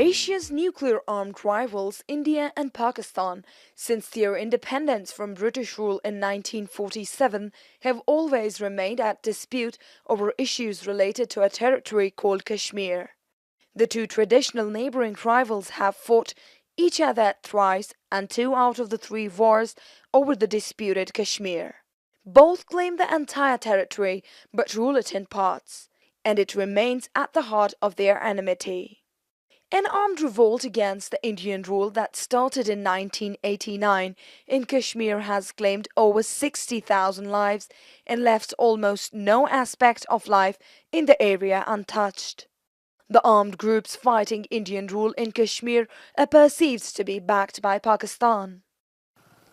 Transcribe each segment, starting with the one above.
Asia's nuclear-armed rivals, India and Pakistan, since their independence from British rule in 1947, have always remained at dispute over issues related to a territory called Kashmir. The two traditional neighboring rivals have fought each other thrice and 2 out of the 3 wars over the disputed Kashmir. Both claim the entire territory but rule it in parts, and it remains at the heart of their enmity. An armed revolt against the Indian rule that started in 1989 in Kashmir has claimed over 60,000 lives and left almost no aspect of life in the area untouched. The armed groups fighting Indian rule in Kashmir are perceived to be backed by Pakistan.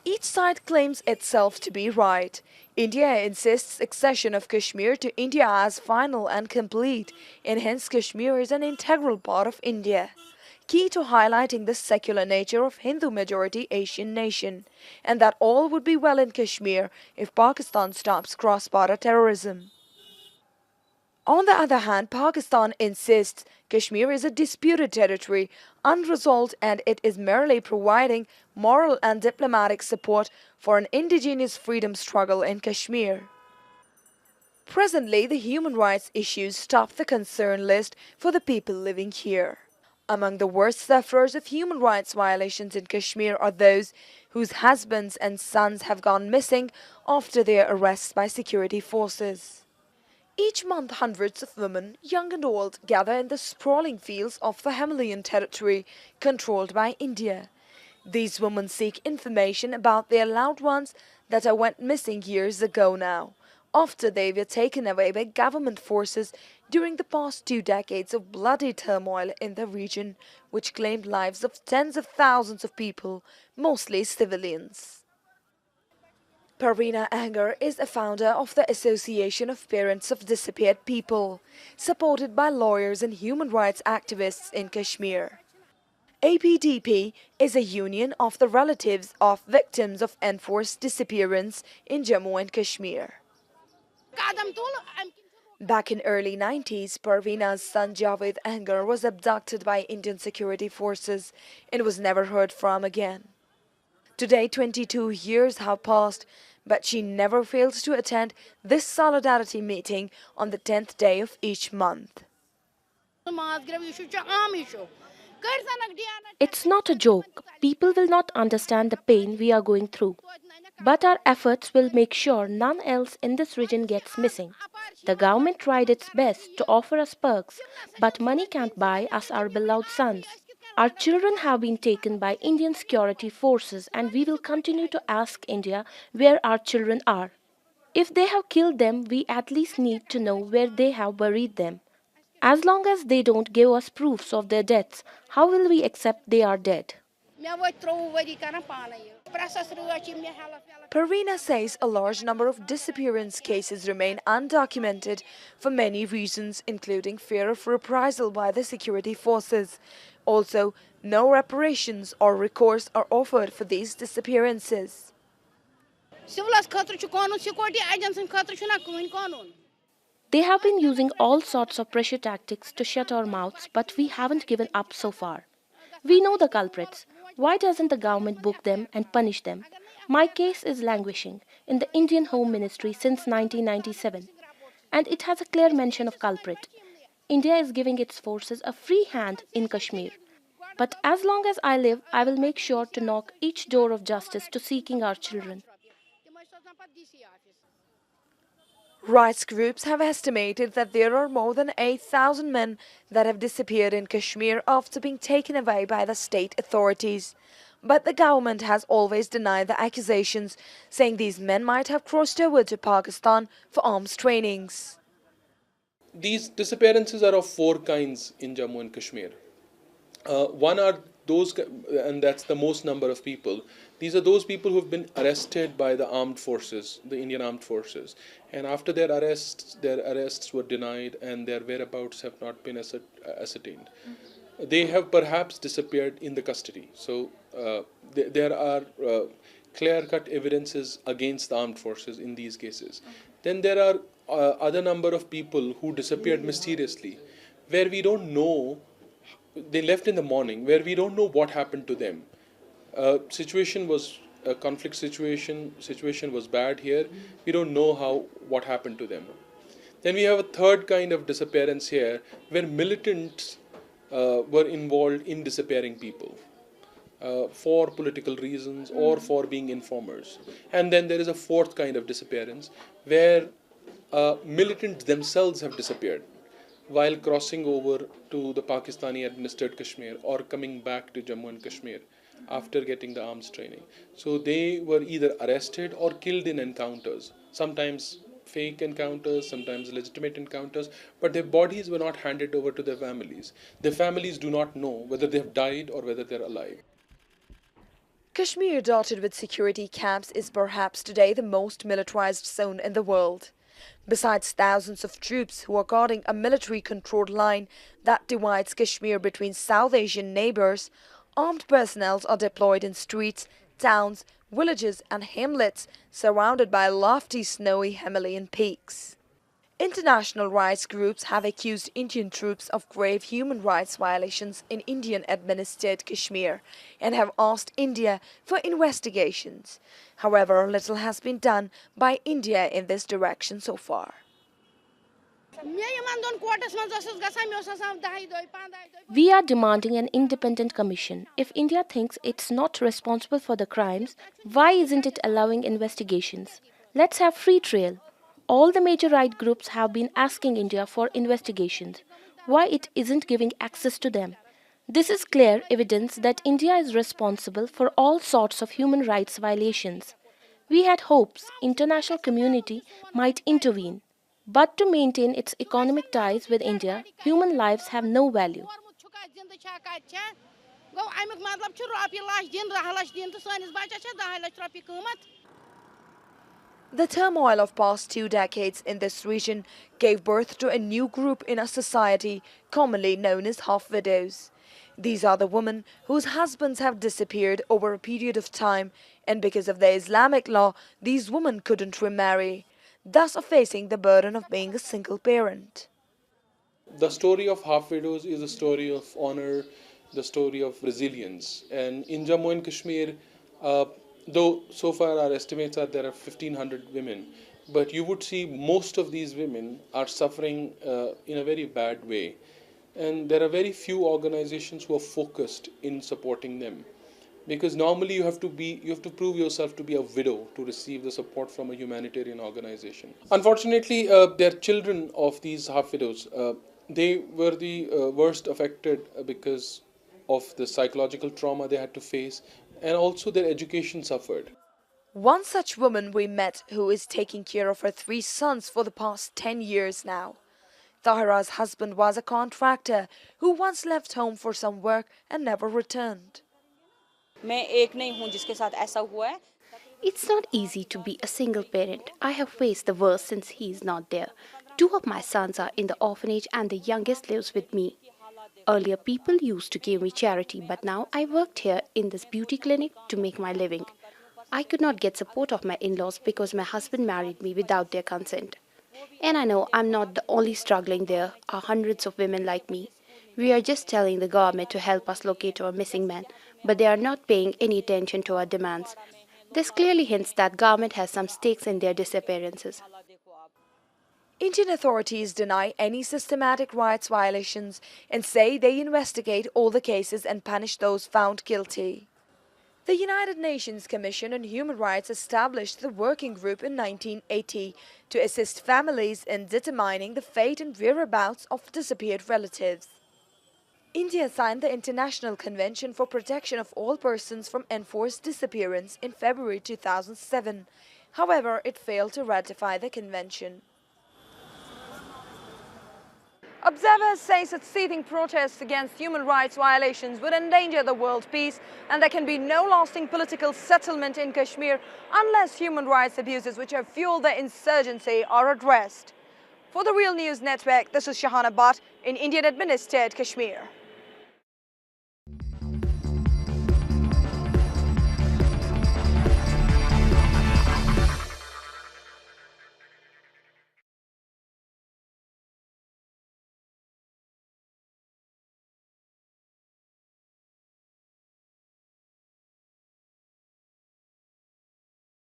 Each side claims itself to be right. India insists accession of Kashmir to India as final and complete, and hence Kashmir is an integral part of India. Key to highlighting the secular nature of Hindu-majority Asian nation, and that all would be well in Kashmir if Pakistan stops cross-border terrorism. On the other hand, Pakistan insists Kashmir is a disputed territory, unresolved, and it is merely providing moral and diplomatic support for an indigenous freedom struggle in Kashmir. Presently, the human rights issues top the concern list for the people living here. Among the worst sufferers of human rights violations in Kashmir are those whose husbands and sons have gone missing after their arrests by security forces. Each month, hundreds of women, young and old, gather in the sprawling fields of the Himalayan territory controlled by India. These women seek information about their loved ones that went missing years ago now, after they were taken away by government forces during the past 2 decades of bloody turmoil in the region, which claimed lives of tens of thousands of people, mostly civilians. Parveena Anger is a founder of the Association of Parents of Disappeared People, supported by lawyers and human rights activists in Kashmir. APDP is a union of the relatives of victims of enforced disappearance in Jammu and Kashmir. Back in early 90s, Parveena's son Javed Anger was abducted by Indian security forces and was never heard from again. Today, 22 years have passed, but she never fails to attend this solidarity meeting on the 10th day of each month. It's not a joke. People will not understand the pain we are going through. But our efforts will make sure none else in this region gets missing. The government tried its best to offer us perks, but money can't buy us our beloved sons. Our children have been taken by Indian security forces, and we will continue to ask India where our children are. If they have killed them, we at least need to know where they have buried them. As long as they don't give us proofs of their deaths, how will we accept they are dead? Parveena says a large number of disappearance cases remain undocumented for many reasons, including fear of reprisal by the security forces. Also, no reparations or recourse are offered for these disappearances. They have been using all sorts of pressure tactics to shut our mouths, but we haven't given up so far. We know the culprits. Why doesn't the government book them and punish them? My case is languishing in the Indian Home Ministry since 1997, and it has a clear mention of culprit. India is giving its forces a free hand in Kashmir. But as long as I live, I will make sure to knock each door of justice to seeking our children. Rights groups have estimated that there are more than 8,000 men that have disappeared in Kashmir after being taken away by the state authorities. But the government has always denied the accusations, saying these men might have crossed over to Pakistan for arms trainings. These disappearances are of four kinds in Jammu and Kashmir. One are those, and that's the most number of people. These are those people who have been arrested by the armed forces, the Indian armed forces. And after their arrests were denied and their whereabouts have not been ascertained. They have perhaps disappeared in the custody. So there are clear-cut evidences against the armed forces in these cases. Then there are other number of people who disappeared mysteriously, where we don't know they left in the morning, where we don't know what happened to them. Situation was a conflict situation. Situation was bad here. We don't know how what happened to them. Then we have a third kind of disappearance here, where militants were involved in disappearing people for political reasons or for being informers. And then there is a fourth kind of disappearance, where militants themselves have disappeared while crossing over to the Pakistani administered Kashmir or coming back to Jammu and Kashmir after getting the arms training. So they were either arrested or killed in encounters, sometimes fake encounters, sometimes legitimate encounters, but their bodies were not handed over to their families. Their families do not know whether they have died or whether they're alive. Kashmir, dotted with security camps, is perhaps today the most militarized zone in the world. Besides thousands of troops who are guarding a military-controlled line that divides Kashmir between South Asian neighbors, armed personnel are deployed in streets, towns, villages and hamlets surrounded by lofty snowy Himalayan peaks. International rights groups have accused Indian troops of grave human rights violations in Indian-administered Kashmir and have asked India for investigations. However, little has been done by India in this direction so far. We are demanding an independent commission. If India thinks it's not responsible for the crimes, why isn't it allowing investigations? Let's have free trial. All the major right groups have been asking India for investigations. Why it isn't giving access to them? This is clear evidence that India is responsible for all sorts of human rights violations. We had hopes international community might intervene. But to maintain its economic ties with India, human lives have no value. The turmoil of past 2 decades in this region gave birth to a new group in our society commonly known as half-widows. These are the women whose husbands have disappeared over a period of time, and because of the Islamic law, these women couldn't remarry, thus are facing the burden of being a single parent. The story of half widows is a story of honor, the story of resilience. And in Jammu and Kashmir, uh, though so far our estimates are there are 1,500 women, but you would see most of these women are suffering in a very bad way. And there are very few organizations who are focused in supporting them, because normally you have to prove yourself to be a widow to receive the support from a humanitarian organization. Unfortunately, they're children of these half widows. They were the worst affected because of the psychological trauma they had to face, and also their education suffered. One such woman we met who is taking care of her 3 sons for the past 10 years now. Tahira's husband was a contractor who once left home for some work and never returned. It's not easy to be a single parent. I have faced the worst since he is not there. Two of my sons are in the orphanage and the youngest lives with me. Earlier, people used to give me charity, but now I worked here in this beauty clinic to make my living. I could not get support of my in-laws because my husband married me without their consent. And I know I'm not the only struggling. There are hundreds of women like me. We are just telling the government to help us locate our missing men, but they are not paying any attention to our demands. This clearly hints that government has some stakes in their disappearances. Indian authorities deny any systematic rights violations and say they investigate all the cases and punish those found guilty. The United Nations Commission on Human Rights established the working group in 1980 to assist families in determining the fate and whereabouts of disappeared relatives. India signed the International Convention for Protection of All Persons from Enforced Disappearance in February 2007. However, it failed to ratify the convention. Observers say such seething protests against human rights violations would endanger the world peace, and there can be no lasting political settlement in Kashmir unless human rights abuses which have fueled the insurgency are addressed. For the Real News Network, this is Shahana Bhatt in Indian-administered Kashmir.